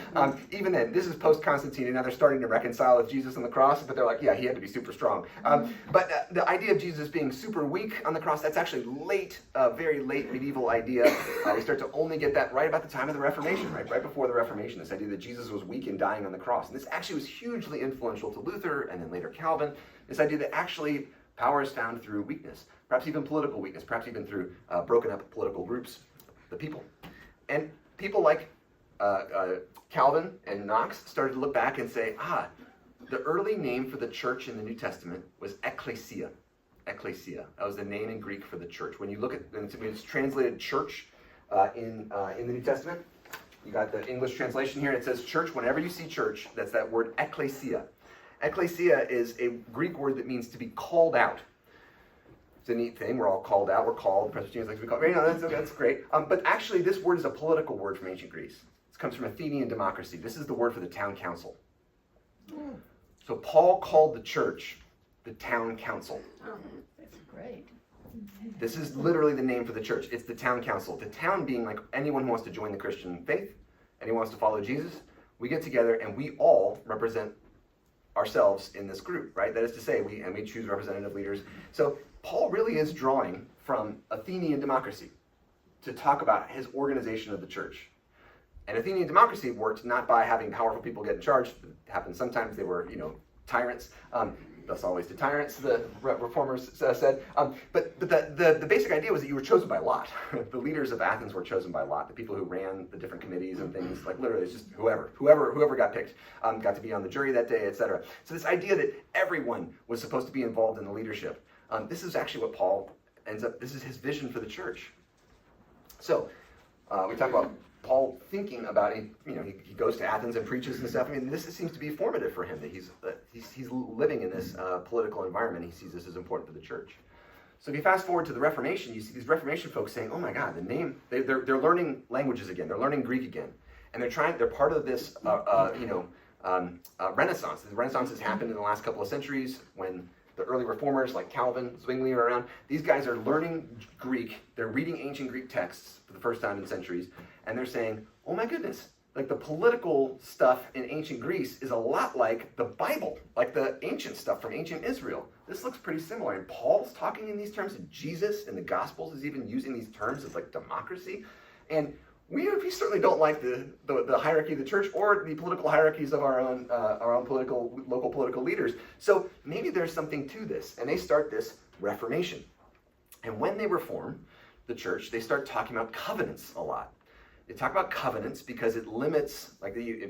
Even then, this is post-Constantine, and now they're starting to reconcile with Jesus on the cross, but they're like, yeah, he had to be super strong. But the idea of Jesus being super weak on the cross, that's actually late, very late medieval idea. We start to only get that right about the time of the Reformation, right before the Reformation, this idea that Jesus was weak and dying on the cross. And this actually was hugely influential to Luther and then later Calvin, this idea that actually power is found through weakness, perhaps even political weakness, perhaps even through broken up political groups, the people. And people like Calvin and Knox started to look back and say, the early name for the church in the New Testament was ecclesia. Ecclesia. That was the name in Greek for the church. When you look at, it's translated church in the New Testament. You got the English translation here, and it says church. Whenever you see church, that's that word ecclesia. Ecclesia is a Greek word that means to be called out. It's a neat thing. We're all called out. We're called. Presbyterians like to be called. You know, that's great. But actually, this word is a political word from ancient Greece. It comes from Athenian democracy. This is the word for the town council. So Paul called the church the town council. Oh, that's great. This is literally the name for the church. It's the town council. The town being like anyone who wants to join the Christian faith, anyone who wants to follow Jesus. We get together and we all represent ourselves in this group, right? That is to say, we choose representative leaders. So Paul really is drawing from Athenian democracy to talk about his organization of the church. And Athenian democracy worked not by having powerful people get in charge. It happened sometimes. They were, tyrants. Thus always to tyrants, the reformers said. But the basic idea was that you were chosen by lot. The leaders of Athens were chosen by lot. The people who ran the different committees and things, like literally, it's just whoever got picked got to be on the jury that day, etc. So this idea that everyone was supposed to be involved in the leadership. This is actually what Paul ends up. This is his vision for the church. So we talk about Paul thinking about it. He goes to Athens and preaches and stuff. I mean, this seems to be formative for him that he's living in this political environment. He sees this as important for the church. So if you fast forward to the Reformation, you see these Reformation folks saying, "Oh my God, the name." They're learning languages again. They're learning Greek again, and they're part of this Renaissance. The Renaissance has happened in the last couple of centuries when the early reformers like Calvin, Zwingli are around. These guys are learning Greek. They're reading ancient Greek texts for the first time in centuries. And they're saying, oh my goodness, like the political stuff in ancient Greece is a lot like the Bible, like the ancient stuff from ancient Israel. This looks pretty similar. And Paul's talking in these terms, and Jesus in the Gospels is even using these terms as like democracy. And we certainly don't like the hierarchy of the church or the political hierarchies of our own local political leaders. So maybe there's something to this. And they start this Reformation. And when they reform the church, they start talking about covenants a lot. They talk about covenants because it limits,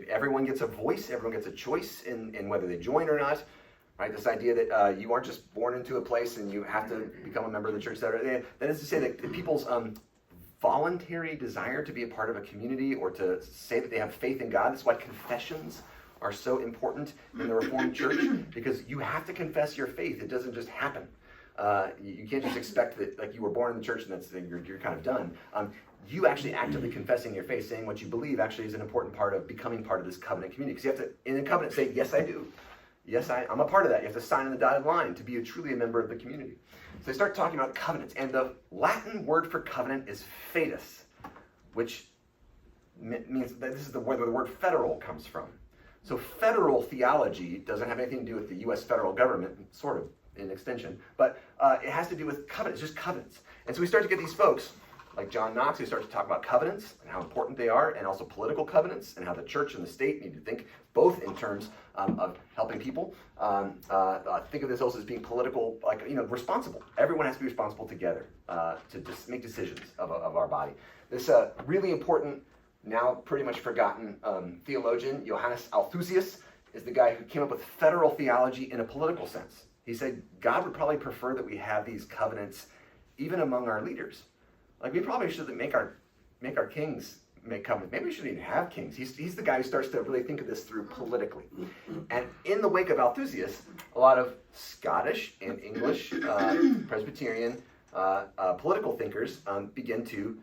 everyone gets a voice, everyone gets a choice in whether they join or not. Right? This idea that you aren't just born into a place and you have to become a member of the church. That is to say that people's voluntary desire to be a part of a community or to say that they have faith in God. That's why confessions are so important in the Reformed Church, because you have to confess your faith. It doesn't just happen. You can't just expect that like you were born in the church and that's you're kind of done. You actually actively confessing your faith, saying what you believe, actually is an important part of becoming part of this covenant community. Because you have to, in a covenant, say, yes, I do. Yes, I'm a part of that. You have to sign on the dotted line to be truly a member of the community. So they start talking about covenants. And the Latin word for covenant is fetus, which means that this is where the word federal comes from. So federal theology doesn't have anything to do with the U.S. federal government, sort of, in extension. But it has to do with covenants, just covenants. And so we start to get these folks, like John Knox, who start to talk about covenants and how important they are, and also political covenants, and how the church and the state need to think both in terms of helping people. Think of this also as being political, responsible. Everyone has to be responsible together to just make decisions of our body. This really important, now pretty much forgotten theologian, Johannes Althusius, is the guy who came up with federal theology in a political sense. He said God would probably prefer that we have these covenants even among our leaders. Like we probably should make our kings make covenants. Maybe we shouldn't even have kings. He's the guy who starts to really think of this through politically. And in the wake of Althusius, a lot of Scottish and English Presbyterian political thinkers begin to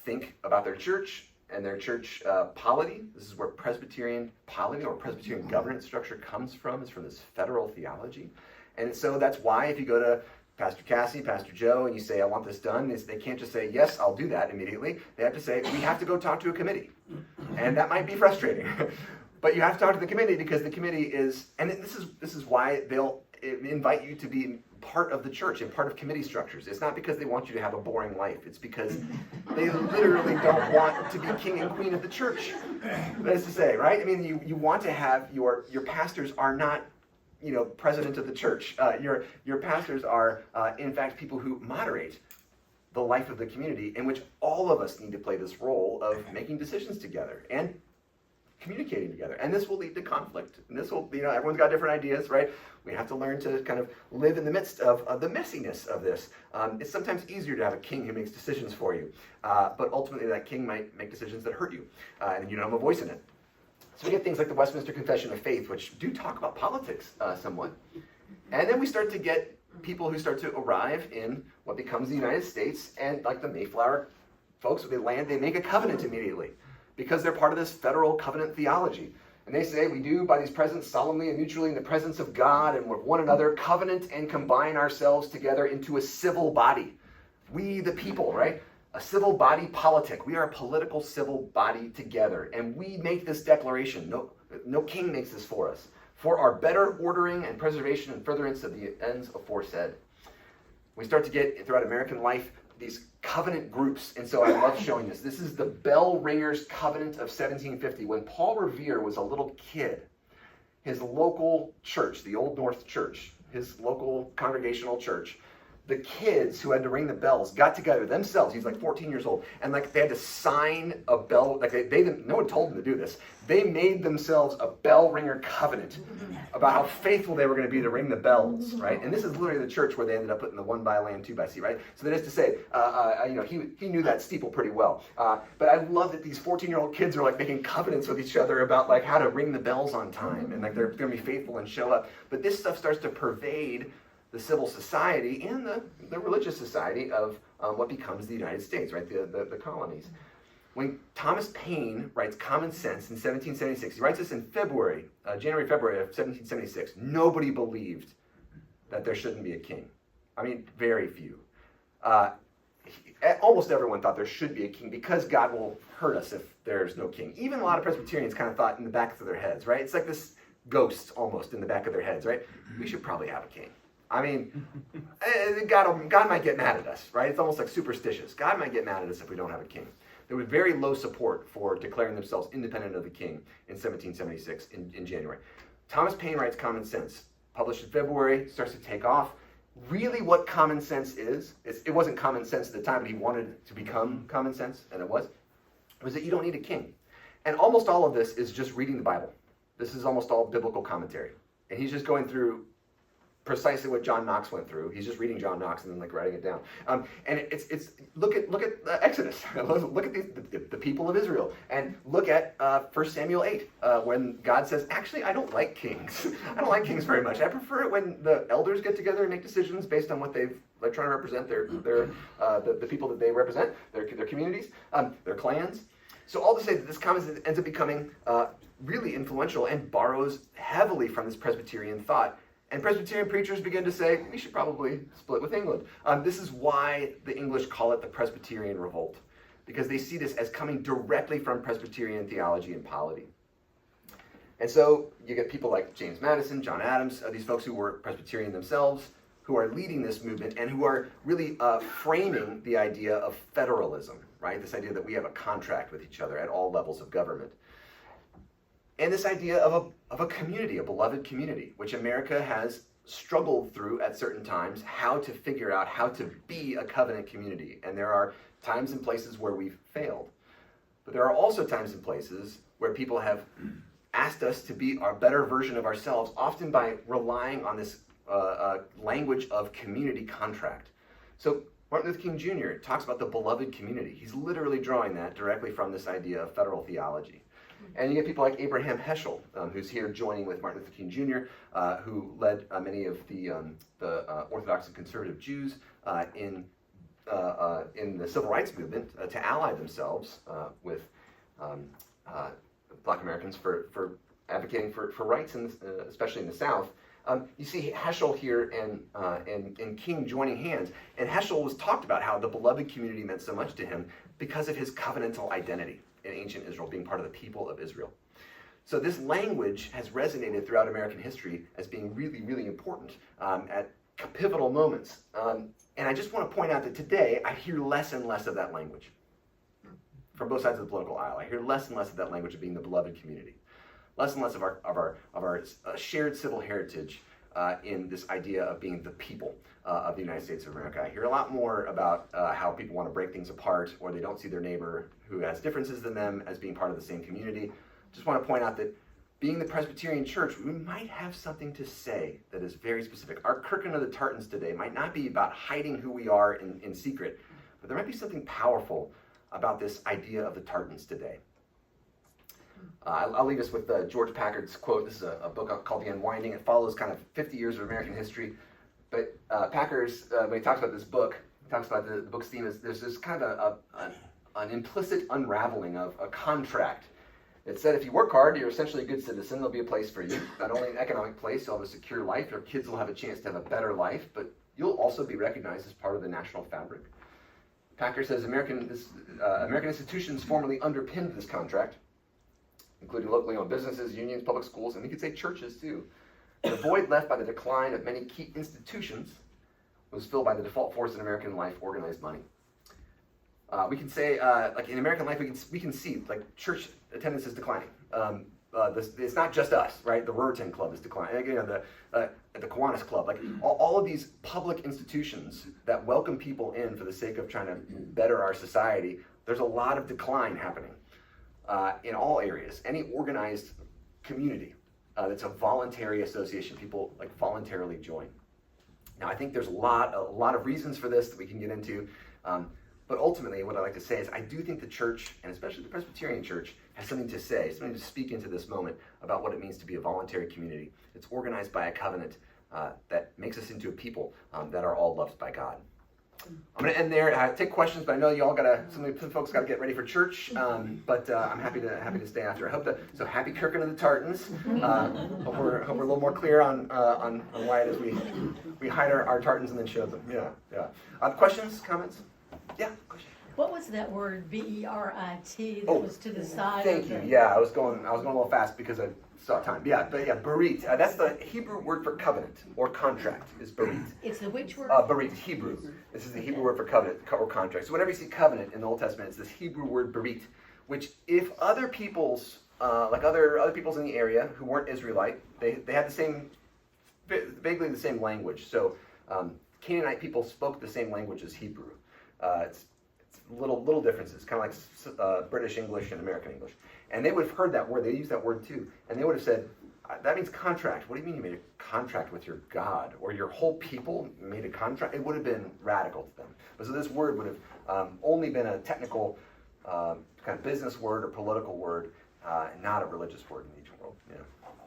think about their church and their church polity. This is where Presbyterian polity or Presbyterian governance structure comes from. It's from this federal theology. And so that's why if you go to Pastor Cassie, Pastor Joe, and you say, I want this done, they can't just say, yes, I'll do that immediately. They have to say, we have to go talk to a committee. And that might be frustrating. But you have to talk to the committee because the committee is, and this is why they'll invite you to be part of the church and part of committee structures. It's not because they want you to have a boring life. It's because they literally don't want to be king and queen of the church. That is to say, right? I mean, you want to have your pastors are not president of the church. Your pastors are, in fact, people who moderate the life of the community in which all of us need to play this role of making decisions together and communicating together. And this will lead to conflict. And this will, everyone's got different ideas, right? We have to learn to kind of live in the midst of the messiness of this. It's sometimes easier to have a king who makes decisions for you. But ultimately, that king might make decisions that hurt you. And you don't have a voice in it. So we get things like the Westminster Confession of Faith, which do talk about politics somewhat. And then we start to get people who start to arrive in what becomes the United States, and like the Mayflower folks, when they land, they make a covenant immediately because they're part of this federal covenant theology. And they say, we do by these presents solemnly and mutually in the presence of God and with one another covenant and combine ourselves together into a civil body. We the people, right? A civil body politic. We are a political civil body together. And we make this declaration. No king makes this for us. For our better ordering and preservation and furtherance of the ends aforesaid. We start to get, throughout American life, these covenant groups. And so I love showing this. This is the Bell Ringers Covenant of 1750. When Paul Revere was a little kid, his local church, the Old North Church, his local congregational church, the kids who had to ring the bells got together themselves. He's like 14 years old. And they had to sign a bell. No one told them to do this. They made themselves a bell ringer covenant about how faithful they were going to be to ring the bells, right? And this is literally the church where they ended up putting the 1 lamb, 2 sea, right? So that is to say, he knew that steeple pretty well. But I love that these 14-year-old kids are making covenants with each other about how to ring the bells on time. And they're going to be faithful and show up. But this stuff starts to pervade the civil society and the religious society of what becomes the United States, right? The colonies. When Thomas Paine writes Common Sense in 1776, he writes this in January, February of 1776. Nobody believed that there shouldn't be a king. I mean, very few. Almost everyone thought there should be a king because God will hurt us if there's no king. Even a lot of Presbyterians kind of thought in the back of their heads, right? It's like this ghost almost in the back of their heads, right? We should probably have a king. I mean, God might get mad at us, right? It's almost like superstitious. God might get mad at us if we don't have a king. There was very low support for declaring themselves independent of the king in 1776 in January. Thomas Paine writes Common Sense, published in February, starts to take off. Really what common sense is, it wasn't common sense at the time, but he wanted it to become common sense, and it was that you don't need a king. And almost all of this is just reading the Bible. This is almost all biblical commentary. And he's just going through precisely what John Knox went through. He's just reading John Knox and then writing it down. And it's look at Exodus. Look at the people of Israel, and look at 1 Samuel 8 when God says, actually, I don't like kings. I don't like kings very much. I prefer it when the elders get together and make decisions based on what they're trying to represent the people that they represent, their communities, their clans. So all to say that this comment ends up becoming really influential and borrows heavily from this Presbyterian thought. And Presbyterian preachers begin to say, we should probably split with England. This is why the English call it the Presbyterian Revolt, because they see this as coming directly from Presbyterian theology and polity. And so you get people like James Madison, John Adams, these folks who were Presbyterian themselves, who are leading this movement and who are really framing the idea of federalism, right? This idea that we have a contract with each other at all levels of government. And this idea of a community, a beloved community, which America has struggled through at certain times, how to figure out how to be a covenant community. And there are times and places where we've failed. But there are also times and places where people have asked us to be our better version of ourselves, often by relying on this language of community contract. So Martin Luther King Jr. talks about the beloved community. He's literally drawing that directly from this idea of federal theology. And you get people like Abraham Heschel, who's here joining with Martin Luther King Jr., who led many of the Orthodox and conservative Jews in the civil rights movement to ally themselves with Black Americans for advocating for rights, especially in the South. You see Heschel here and King joining hands, and Heschel was talked about how the beloved community meant so much to him because of his covenantal identity in ancient Israel, being part of the people of Israel. So this language has resonated throughout American history as being really, really important at pivotal moments. And I just want to point out that today I hear less and less of that language from both sides of the political aisle. I hear less and less of that language of being the beloved community. Less and less of our shared civil heritage in this idea of being the people of the United States of America. I hear a lot more about how people want to break things apart, or they don't see their neighbor who has differences than them as being part of the same community. Just want to point out that being the Presbyterian Church, we might have something to say that is very specific. Our Kirkin of the Tartans today might not be about hiding who we are in secret, but there might be something powerful about this idea of the Tartans today. I'll leave us with George Packard's quote. This is a book called The Unwinding. It follows kind of 50 years of American history. But Packard's, when he talks about this book, he talks about the book's theme is there's this kind of an implicit unraveling of a contract. It said if you work hard, you're essentially a good citizen. There'll be a place for you. Not only an economic place, you'll have a secure life. Your kids will have a chance to have a better life, but you'll also be recognized as part of the national fabric. Packard says American institutions formally underpinned this contract, including locally owned businesses, unions, public schools, and we could say churches too. The void left by the decline of many key institutions was filled by the default force in American life, organized money. We can say, like in American life, we can see like church attendance is declining. It's not just us, right? The Ruritan Club is declining. Again, the Kiwanis Club, like all of these public institutions that welcome people in for the sake of trying to better our society. There's a lot of decline happening in all areas. Any organized community that's a voluntary association, people like voluntarily join. Now, I think there's a lot of reasons for this that we can get into. But ultimately, what I like to say is I do think the church, and especially the Presbyterian Church, has something to say, something to speak into this moment about what it means to be a voluntary community. It's organized by a covenant that makes us into a people that are all loved by God. I'm going to end there. Take questions, but I know you all some folks got to get ready for church. But I'm happy to stay after. I hope that. So happy Kirkin of the Tartans. Hope we're a little more clear on why it is we hide our tartans and then show them. Yeah. Questions, comments? Yeah. Question. What was that word Berit that was to the side? Thank you. Yeah, I was going a little fast because I saw time. Yeah, but yeah, Berit. That's the Hebrew word for covenant or contract. Is Berit. It's the which word? Berit, Hebrew. This is the Hebrew word for covenant or contract. So whenever you see covenant in the Old Testament, it's this Hebrew word Berit, which if other peoples, like other peoples in the area who weren't Israelite, they had vaguely the same language. So Canaanite people spoke the same language as Hebrew. It's little differences, kind of like British English and American English. And they would have heard that word. They used that word too. And they would have said, that means contract. What do you mean you made a contract with your God? Or your whole people made a contract? It would have been radical to them. But so this word would have only been a technical kind of business word or political word, not a religious word in the ancient world.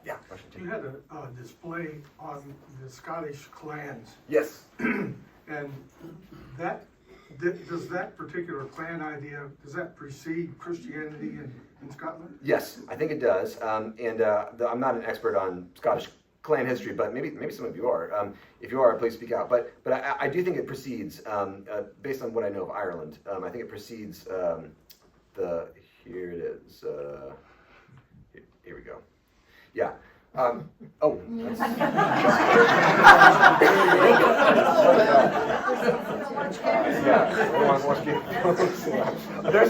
Yeah, question two. You had a display on the Scottish clans. Yes. And does that particular clan idea, does that precede Christianity in Scotland? Yes, I think it does. I'm not an expert on Scottish clan history, but maybe some of you are. If you are, please speak out. But I do think it precedes, based on what I know of Ireland, I think it precedes here it is. Here we go. Yeah. There's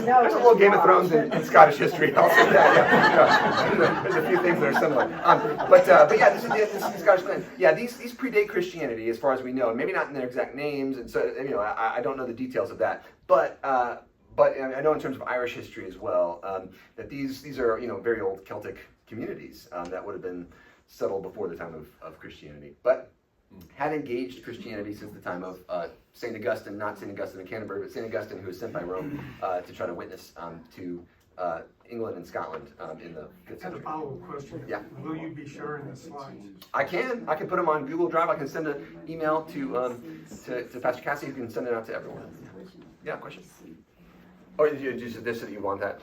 a little Game of Thrones in Scottish history. I'll say that. Yeah. There's a few things that are similar. But yeah, this is the Scottish clan. Yeah, these predate Christianity as far as we know. Maybe not in their exact names, and so I don't know the details of that. But I know in terms of Irish history as well that these are very old Celtic communities that would have been settled before the time of Christianity. But had engaged Christianity since the time of St. Augustine, not St. Augustine of Canterbury, but St. Augustine, who was sent by Rome to try to witness to England and Scotland in the 5th I had a century. follow-up question. Yeah. Will you be sharing the slides? I can put them on Google Drive. I can send an email to Pastor Cassie, who can send it out to everyone. Yeah, question? Oh, you said this, that you want that?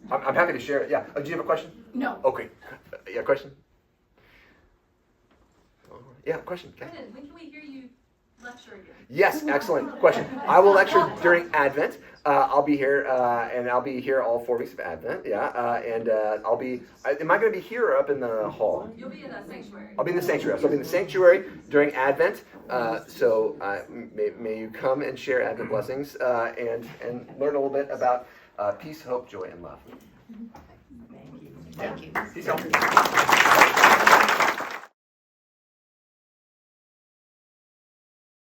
I'm happy to share it. Yeah. Oh, do you have a question? No. Okay. Yeah, question? Yeah, question. Okay. Brennan, when can we hear you lecture again? Yes, excellent question. I will lecture during Advent. I'll be here, and I'll be here all 4 weeks of Advent. Yeah, and I'll be. Am I going to be here or up in the hall? You'll be in the sanctuary. I'll be in the sanctuary. So I'll be in the sanctuary during Advent. So may you come and share Advent blessings and learn a little bit about peace, hope, joy, and love. Thank you. Peace out.